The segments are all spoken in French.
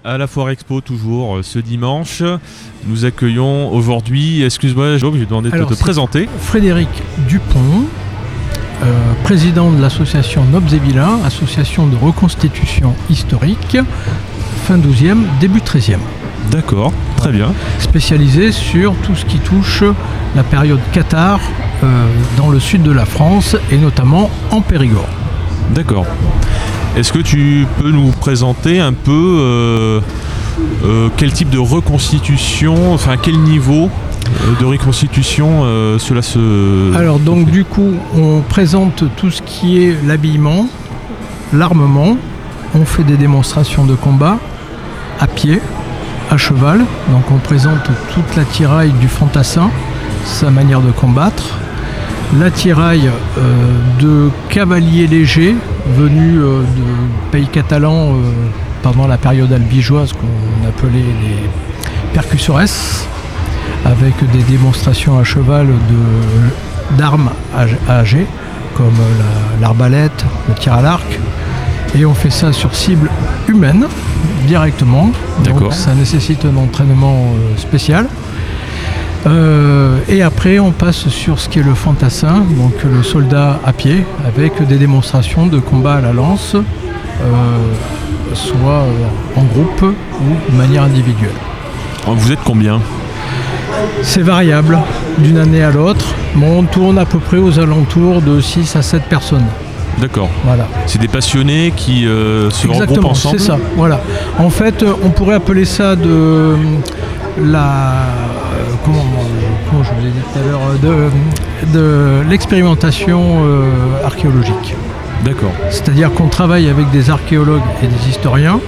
à la Foire Expo, toujours ce dimanche. Nous accueillons aujourd'hui, excuse-moi, je vais demander de te présenter. Frédéric Dupont, président de l'association Nobs et Vilains, association de reconstitution historique, fin 12e, début 13e. D'accord, très bien. Spécialisé sur tout ce qui touche la période cathare dans le sud de la France et notamment en Périgord. D'accord. Est-ce que tu peux nous présenter un peu quel type de reconstitution, enfin à quel niveau de reconstitution cela se... Alors donc du coup on présente tout ce qui est l'habillement, l'armement, on fait des démonstrations de combat à pied, à cheval, donc on présente toute l'attirail du fantassin, sa manière de combattre, l'attirail de cavaliers légers venus de pays catalans pendant la période albigeoise qu'on appelait les percussores, avec des démonstrations à cheval d'armes âgées comme l'arbalète, le tir à l'arc, et on fait ça sur cible humaine directement. D'accord. Donc ça nécessite un entraînement spécial. Et après on passe sur ce qui est le fantassin, donc le soldat à pied, avec des démonstrations de combat à la lance, soit en groupe ou de manière individuelle. Vous êtes combien ? C'est variable d'une année à l'autre, mais on tourne à peu près aux alentours de 6 à 7 personnes. D'accord. Voilà. C'est des passionnés qui se regroupent ensemble. C'est ça, voilà. En fait, on pourrait appeler ça de la... comment je vous ai dit tout à l'heure, de l'expérimentation archéologique. D'accord. C'est-à-dire qu'on travaille avec des archéologues et des historiens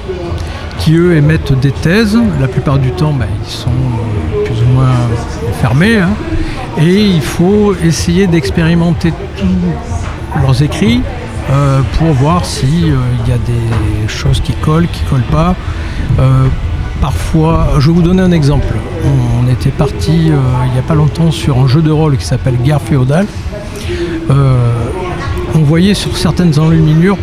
qui, eux, émettent des thèses. La plupart du temps, ils sont plus ou moins fermés. Hein, et il faut essayer d'expérimenter tous leurs écrits pour voir s'il y a des choses qui collent, qui ne collent pas. Parfois, je vais vous donner un exemple. On était parti il n'y a pas longtemps sur un jeu de rôle qui s'appelle Guerre féodale. On voyait sur certaines enluminures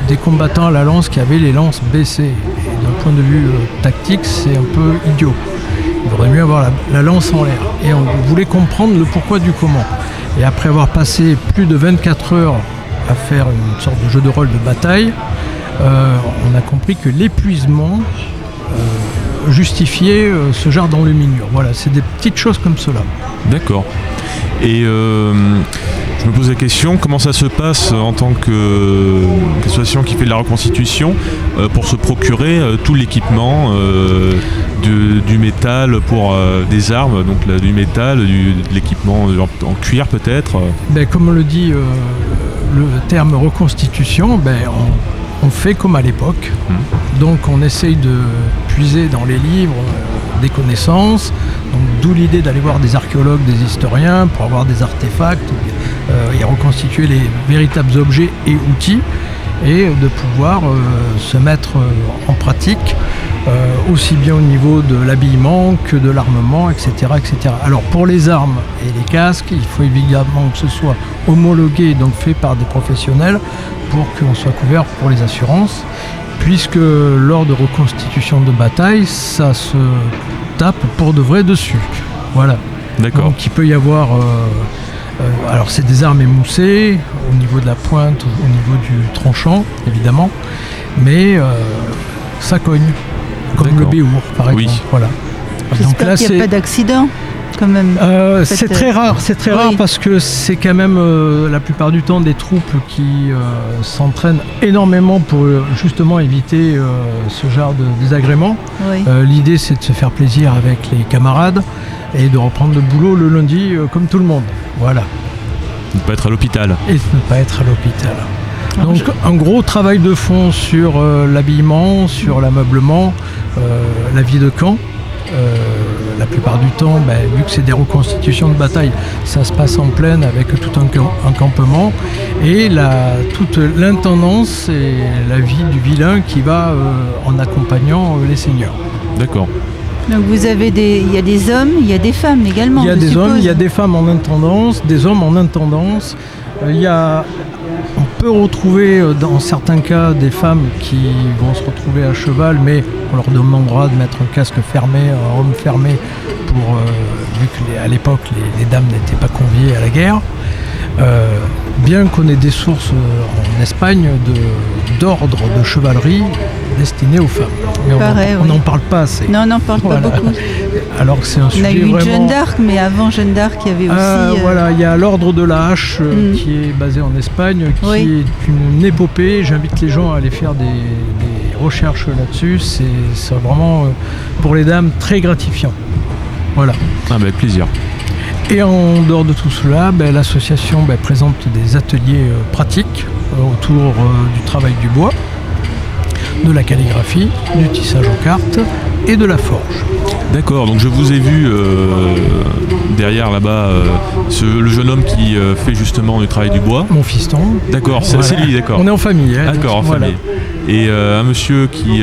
des combattants à la lance qui avaient les lances baissées. Et d'un point de vue tactique, c'est un peu idiot. Il vaudrait mieux avoir la lance en l'air. Et on voulait comprendre le pourquoi du comment. Et après avoir passé plus de 24 heures à faire une sorte de jeu de rôle de bataille, on a compris que l'épuisement justifiait ce genre d'enluminure. Voilà, c'est des petites choses comme cela. D'accord. Et je me pose la question, comment ça se passe en tant qu'association qui fait de la reconstitution pour se procurer tout l'équipement du métal pour des armes, donc du métal, de l'équipement en cuir peut-être Comme le dit le terme reconstitution, on fait comme à l'époque. Donc on essaye de puiser dans les livres des connaissances, donc d'où l'idée d'aller voir des archéologues, des historiens pour avoir des artefacts et reconstituer les véritables objets et outils et de pouvoir se mettre en pratique aussi bien au niveau de l'habillement que de l'armement, etc., etc. Alors pour les armes et les casques, il faut évidemment que ce soit homologué, donc fait par des professionnels pour qu'on soit couvert pour les assurances, puisque lors de reconstitution de bataille, ça se tape pour de vrai dessus. Voilà. D'accord. Donc il peut y avoir... alors c'est des armes émoussées, au niveau de la pointe, au niveau du tranchant, évidemment, mais ça cogne, comme D'accord. le béour, par exemple. Oui. Voilà. J'espère qu'il n'y a pas d'accident. Quand même. C'est très rare, rare parce que c'est quand même la plupart du temps des troupes qui s'entraînent énormément pour justement éviter ce genre de désagréments. Oui. L'idée c'est de se faire plaisir avec les camarades et de reprendre le boulot le lundi comme tout le monde. Voilà. Ne pas être à l'hôpital. Et de ne pas être à l'hôpital. Donc un gros travail de fond sur l'habillement, sur l'ameublement, la vie de camp. La plupart du temps, vu que c'est des reconstitutions de bataille, ça se passe en plaine avec tout un campement et toute l'intendance et la vie du vilain qui va en accompagnant les seigneurs. D'accord. Donc il y a des hommes, il y a des femmes également. Il y a des hommes, il y a des femmes en intendance, des hommes en intendance. On peut peut retrouver dans certains cas des femmes qui vont se retrouver à cheval, mais on leur demandera de mettre un casque fermé, un homme fermé, vu qu'à l'époque les dames n'étaient pas conviées à la guerre. Bien qu'on ait des sources en Espagne d'ordre de chevalerie destinés aux femmes. Mais on n'en parle pas assez. Non, on n'en parle pas beaucoup. Alors que c'est un sujet on a eu vraiment... Jeanne d'Arc, mais avant Jeanne d'Arc, il y avait aussi... Voilà, il y a l'ordre de la hache qui est basé en Espagne, qui est une épopée. J'invite les gens à aller faire des recherches là-dessus. C'est vraiment, pour les dames, très gratifiant. Voilà. Avec plaisir. Et en dehors de tout cela, l'association présente des ateliers pratiques autour du travail du bois, de la calligraphie, du tissage en cartes et de la forge. D'accord, donc je vous ai vu derrière là-bas, le jeune homme qui fait justement du travail du bois. Mon fiston. D'accord, Voilà. c'est lui, d'accord. On est en famille. D'accord, en famille. Et un monsieur qui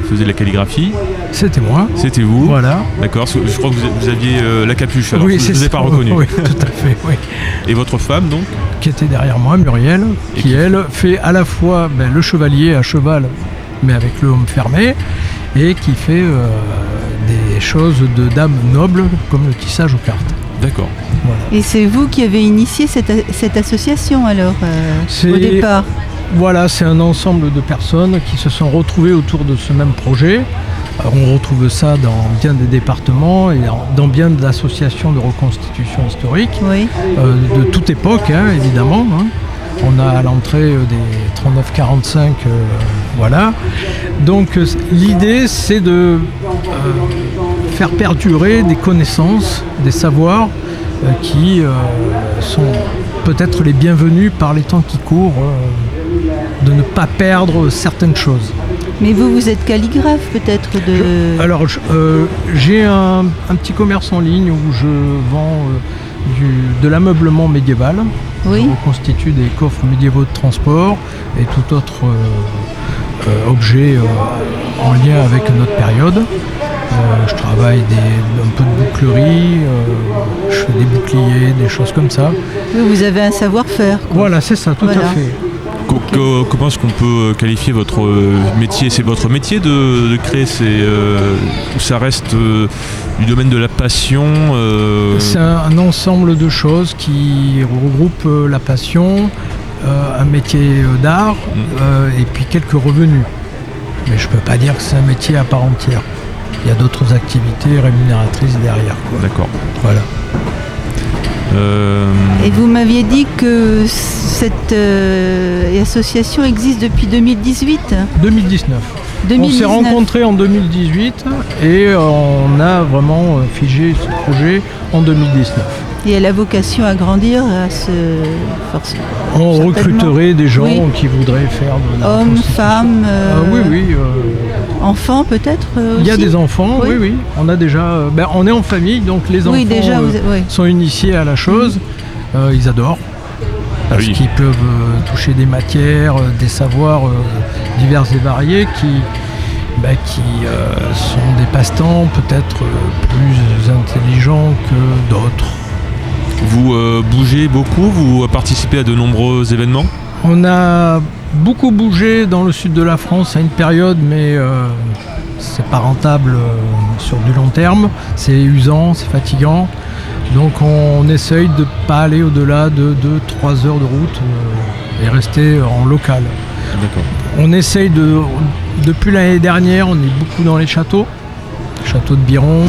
faisait de la calligraphie. C'était moi. C'était vous. Voilà. D'accord, je crois que vous aviez la capuche, alors oui, je ne vous ai pas reconnu. Oui, tout à fait, oui. Et votre femme donc? Qui était derrière moi, Muriel, qui elle fait à la fois le chevalier à cheval, mais avec le homme fermé, et qui fait des choses de dames nobles, comme le tissage aux cartes. D'accord. Voilà. Et c'est vous qui avez initié cette association alors, au départ? Voilà, c'est un ensemble de personnes qui se sont retrouvées autour de ce même projet. On retrouve ça dans bien des départements et dans bien d'associations de reconstitution historique, de toute époque, évidemment. On a à l'entrée des 39-45, voilà. Donc l'idée, c'est de faire perdurer des connaissances, des savoirs qui sont peut-être les bienvenus par les temps qui courent, de ne pas perdre certaines choses. Mais vous êtes calligraphe peut-être j'ai un petit commerce en ligne où je vends de l'ameublement médiéval. Je reconstitue des coffres médiévaux de transport et tout autre objet en lien avec notre période. Je travaille un peu de bouclerie, je fais des boucliers, des choses comme ça. Vous avez un savoir-faire. Voilà, c'est ça, tout à fait. Comment est-ce qu'on peut qualifier votre métier? C'est votre métier de créer ou ça reste du domaine de la passion C'est un ensemble de choses qui regroupent la passion, un métier d'art et puis quelques revenus. Mais je ne peux pas dire que c'est un métier à part entière. Il y a d'autres activités rémunératrices derrière. D'accord. Voilà. Et vous m'aviez dit que cette association existe depuis 2018 2019. On s'est rencontrés en 2018 et on a vraiment figé ce projet en 2019. Et elle a vocation à grandir, à se forcer. On recruterait des gens qui voudraient faire de la hommes, femmes, enfants peut-être aussi. Il y a des enfants, oui. On a déjà, on est en famille, donc les enfants sont initiés à la chose. Ils adorent parce qu'ils peuvent toucher des matières, des savoirs divers et variés qui sont des passe-temps peut-être plus intelligents que d'autres. Vous bougez beaucoup, vous participez à de nombreux événements? On a beaucoup bougé dans le sud de la France à une période, mais c'est pas rentable sur du long terme, c'est usant, c'est fatigant. Donc on essaye de ne pas aller au-delà de 2-3 heures de route et rester en local. D'accord. On essaye depuis l'année dernière, on est beaucoup dans les châteaux. Château de Biron,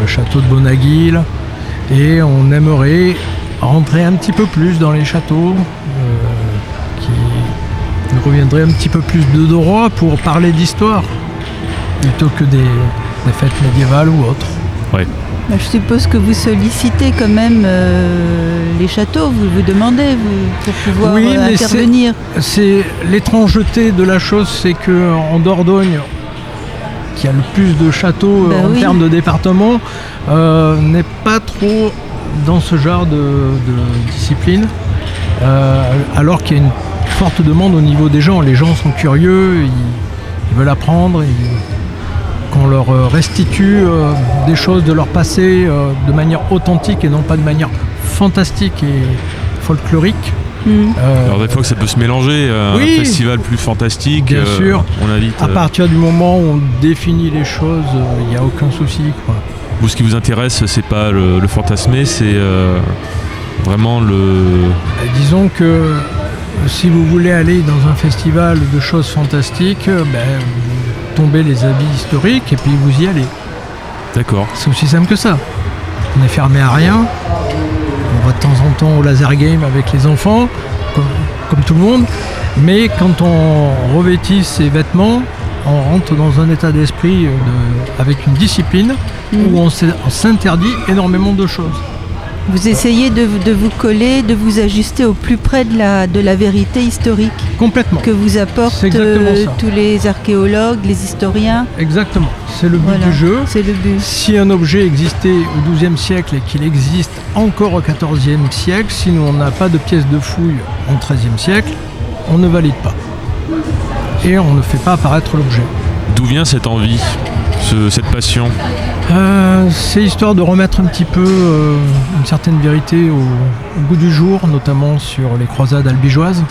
château de Bonaguil. Et on aimerait rentrer un petit peu plus dans les châteaux qui nous reviendraient un petit peu plus de droit pour parler d'histoire plutôt que des fêtes médiévales ou autres. Ouais. Je suppose que vous sollicitez quand même les châteaux, vous demandez pour pouvoir intervenir. C'est l'étrangeté de la chose, c'est qu'en Dordogne, qui a le plus de châteaux en termes de département, n'est pas trop dans ce genre de discipline, alors qu'il y a une forte demande au niveau des gens. Les gens sont curieux, ils veulent apprendre, qu'on leur restitue des choses de leur passé de manière authentique et non pas de manière fantastique et folklorique. Alors des fois que ça peut se mélanger, un festival plus fantastique, bien sûr. On invite... À partir du moment où on définit les choses, il n'y a aucun souci, quoi. Vous, ce qui vous intéresse, c'est pas le fantasmé, c'est vraiment le... Disons que si vous voulez aller dans un festival de choses fantastiques, vous tombez les habits historiques et puis vous y allez. D'accord. C'est aussi simple que ça. On n'est fermé à rien. On va de temps en temps au laser game avec les enfants, comme tout le monde. Mais quand on revêtit ses vêtements, on rentre dans un état d'esprit avec une discipline où on s'interdit énormément de choses. Vous essayez de vous coller, de vous ajuster au plus près de la vérité historique. Complètement. Que vous apportent tous les archéologues, les historiens. Exactement. C'est le but du jeu. C'est le but. Si un objet existait au XIIe siècle et qu'il existe encore au XIVe siècle, si nous on n'a pas de pièces de fouille au XIIIe siècle, on ne valide pas. Et on ne fait pas apparaître l'objet. D'où vient cette envie, cette passion ? C'est histoire de remettre un petit peu une certaine vérité au goût du jour, notamment sur les croisades albigeoises.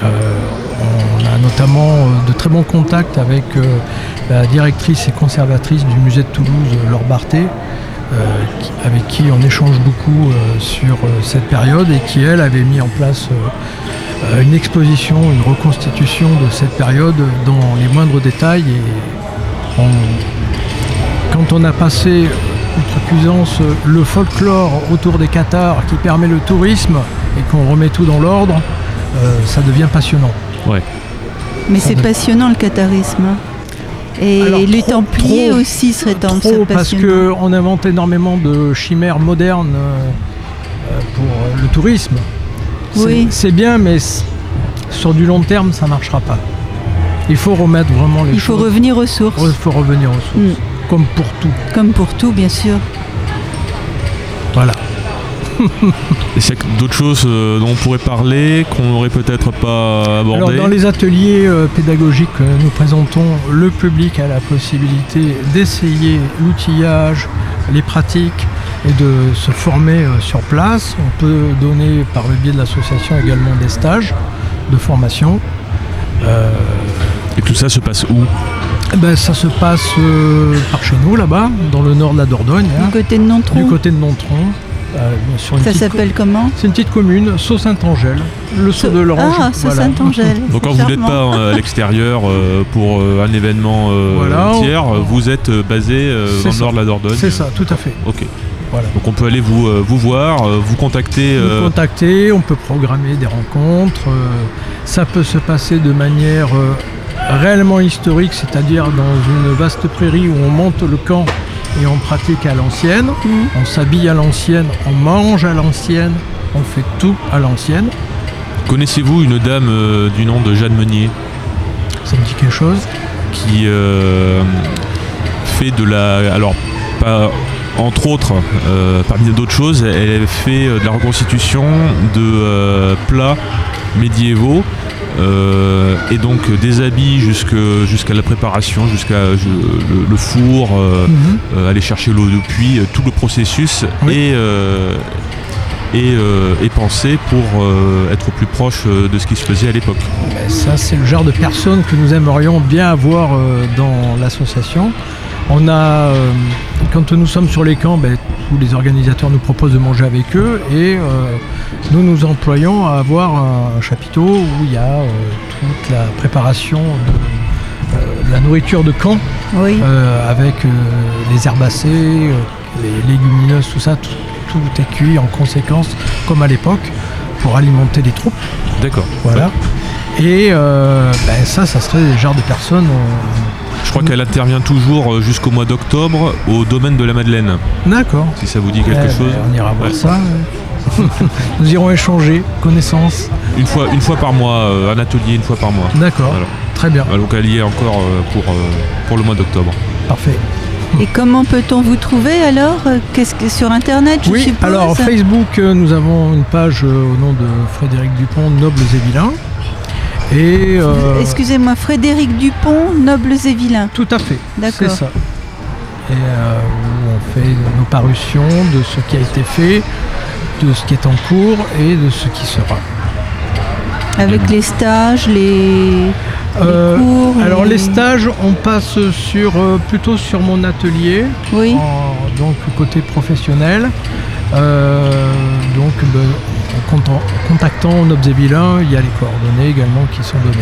On a notamment de très bons contacts avec la directrice et conservatrice du musée de Toulouse, Laure Barthé, avec qui on échange beaucoup sur cette période et qui, elle, avait mis en place une exposition, une reconstitution de cette période dans les moindres détails. Et quand on a passé, outre cuisance, le folklore autour des Cathares qui permet le tourisme et qu'on remet tout dans l'ordre, ça devient passionnant. Ouais. Mais c'est passionnant le catharisme. Et alors, les Templiers aussi seraient passionnants. Parce qu'on invente énormément de chimères modernes pour le tourisme. Oui. C'est bien, mais sur du long terme, ça ne marchera pas. Il faut remettre vraiment les choses. Il faut revenir aux sources. Il faut revenir aux sources. Comme pour tout. Comme pour tout, bien sûr. Voilà. Et c'est d'autres choses dont on pourrait parler, qu'on n'aurait peut-être pas abordé. Alors, dans les ateliers pédagogiques que nous présentons, le public a la possibilité d'essayer l'outillage, les pratiques et de se former sur place. On peut donner par le biais de l'association également des stages de formation. Et tout ça se passe où ? Ça se passe par chez nous, là-bas, dans le nord de la Dordogne. Du côté de Nontron. Du côté de Nontron. Ça s'appelle comment ? C'est une petite commune, Sault-Saint-Angèle, le Sault de l'Orange. Ah, Sault-Saint-Angèle. Donc quand vous n'êtes pas à l'extérieur pour un événement tiers, vous êtes basé dans le nord de la Dordogne. C'est ça, tout à fait. Ok. Voilà. Donc on peut aller vous voir, vous contacter. Vous contacter, on peut programmer des rencontres. Ça peut se passer de manière réellement historique, c'est-à-dire dans une vaste prairie où on monte le camp et on pratique à l'ancienne, on s'habille à l'ancienne, on mange à l'ancienne, on fait tout à l'ancienne. Connaissez-vous une dame du nom de Jeanne Meunier ? Ça me dit quelque chose. Qui fait de la... Alors, pas, entre autres, parmi d'autres choses, elle fait de la reconstitution de plats médiévaux. Et donc des habits jusqu'à la préparation, jusqu'à le four, aller chercher l'eau de puits, tout le processus est pensé pour être plus proche de ce qui se faisait à l'époque. Ça, c'est le genre de personnes que nous aimerions bien avoir dans l'association. On a, quand nous sommes sur les camps, tous les organisateurs nous proposent de manger avec eux et nous nous employons à avoir un chapiteau où il y a toute la préparation de la nourriture de camp, avec les herbacées, les légumineuses, tout ça, tout est cuit en conséquence, comme à l'époque, pour alimenter les troupes. D'accord. Voilà. Et ça serait le genre de personnes... Je crois qu'elle intervient toujours jusqu'au mois d'octobre au domaine de la Madeleine. D'accord. Si ça vous dit quelque chose. On ira voir ça. Nous irons échanger connaissances. Une fois par mois, un atelier une fois par mois. D'accord. Voilà. Très bien. Donc elle y est encore pour le mois d'octobre. Parfait. Et comment peut-on vous trouver alors ? Sur Internet, je suppose ? Alors Facebook, nous avons une page au nom de Frédéric Dupont, Nobles et Vilains. Et excusez-moi, Frédéric Dupont, Nobles et Vilains. Tout à fait, d'accord. C'est ça. Et où on fait nos parutions de ce qui a été fait, de ce qui est en cours et de ce qui sera. Avec les stages, les cours. Alors les stages, on passe plutôt sur mon atelier, oui. Donc côté professionnel. En contactant Nobsevillin, il y a les coordonnées également qui sont données.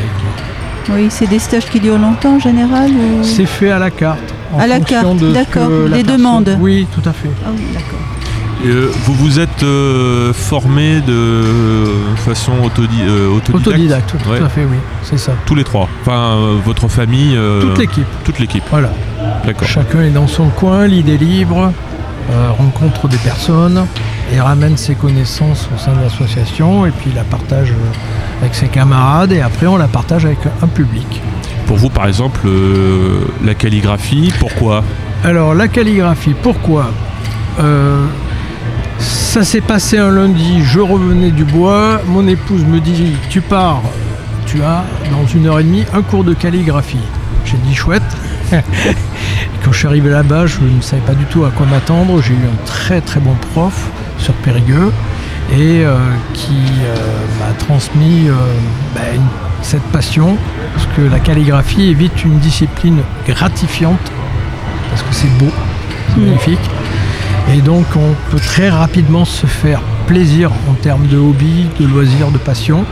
Oui, c'est des stages qui durent longtemps en général ou... C'est fait à la carte. À la carte, d'accord. Des demandes. Oui, tout à fait. Ah oui, d'accord. Vous vous êtes formé de façon autodidacte. Autodidacte, tout à fait, oui, c'est ça. Tous les trois. Enfin, votre famille. Toute l'équipe. Voilà. D'accord. Chacun est dans son coin, lit des livres, rencontre des personnes et ramène ses connaissances au sein de l'association et puis la partage avec ses camarades et après on la partage avec un public. Pour vous, par exemple, la calligraphie, pourquoi ? Alors, la calligraphie, pourquoi ? Ça s'est passé un lundi, je revenais du bois, mon épouse me dit « Tu pars, tu as dans 1h30 un cours de calligraphie ». J'ai dit « Chouette ». Quand je suis arrivé là-bas, je ne savais pas du tout à quoi m'attendre. J'ai eu un très très bon prof sur Périgueux et qui m'a transmis cette passion, parce que la calligraphie est vite une discipline gratifiante, parce que c'est beau, c'est magnifique. Et donc on peut très rapidement se faire plaisir en termes de hobby, de loisirs, de passion,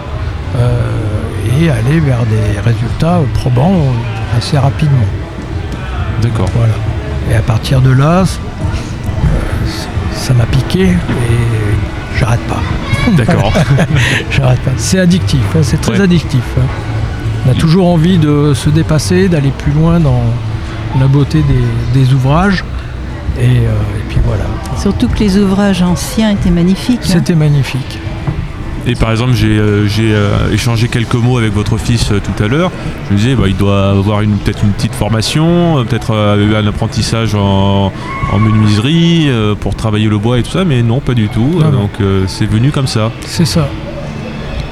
et aller vers des résultats probants assez rapidement. D'accord. Voilà. Et à partir de là, ça m'a piqué et j'arrête pas. D'accord. J'arrête pas. C'est addictif, c'est très addictif. On a toujours envie de se dépasser, d'aller plus loin dans la beauté des ouvrages. Et puis voilà. Surtout que les ouvrages anciens étaient magnifiques. C'était magnifique. Et par exemple, j'ai échangé quelques mots avec votre fils tout à l'heure. Je me disais, il doit avoir peut-être une petite formation, peut-être un apprentissage en menuiserie pour travailler le bois et tout ça, mais non, pas du tout. Non. Donc c'est venu comme ça. C'est ça.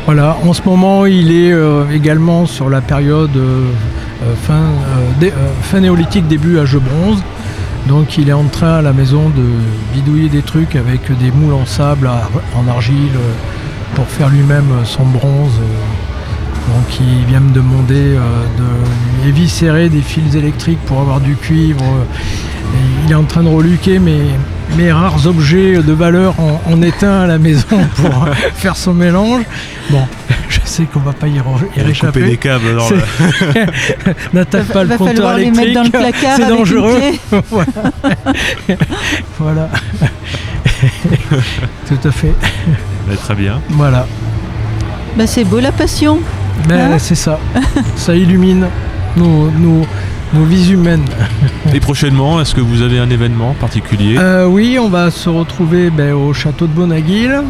Voilà, en ce moment, il est également sur la période fin néolithique, début âge bronze. Donc il est en train à la maison de bidouiller des trucs avec des moules en sable, en argile, pour faire lui-même son bronze. Donc il vient me demander de lui éviscérer des fils électriques pour avoir du cuivre. Et il est en train de reluquer mes rares objets de valeur en étain à la maison pour faire son mélange. Bon, je sais qu'on va pas y réchapper. Couper des câbles. N'attaque pas le compteur électrique, dans le placard, c'est dangereux. Voilà. Tout à fait. Très bien. Voilà. C'est beau la passion. C'est ça. Ça illumine nos vies humaines. Et prochainement, est-ce que vous avez un événement particulier ? Oui, on va se retrouver au château de Bonaguil.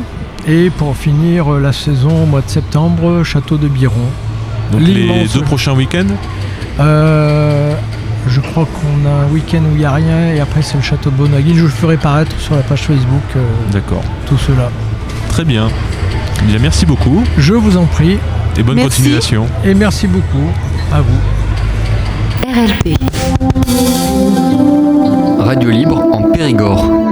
Et pour finir la saison au mois de septembre, château de Biron. Donc les 2 prochains week-ends ? Je crois qu'on a un week-end où il n'y a rien et après c'est le château de Bonaguil. Je le ferai paraître sur la page Facebook. D'accord. Tout cela. Très bien. Bien, merci beaucoup. Je vous en prie. Et bonne continuation. Et merci beaucoup à vous. RLP. Radio libre en Périgord.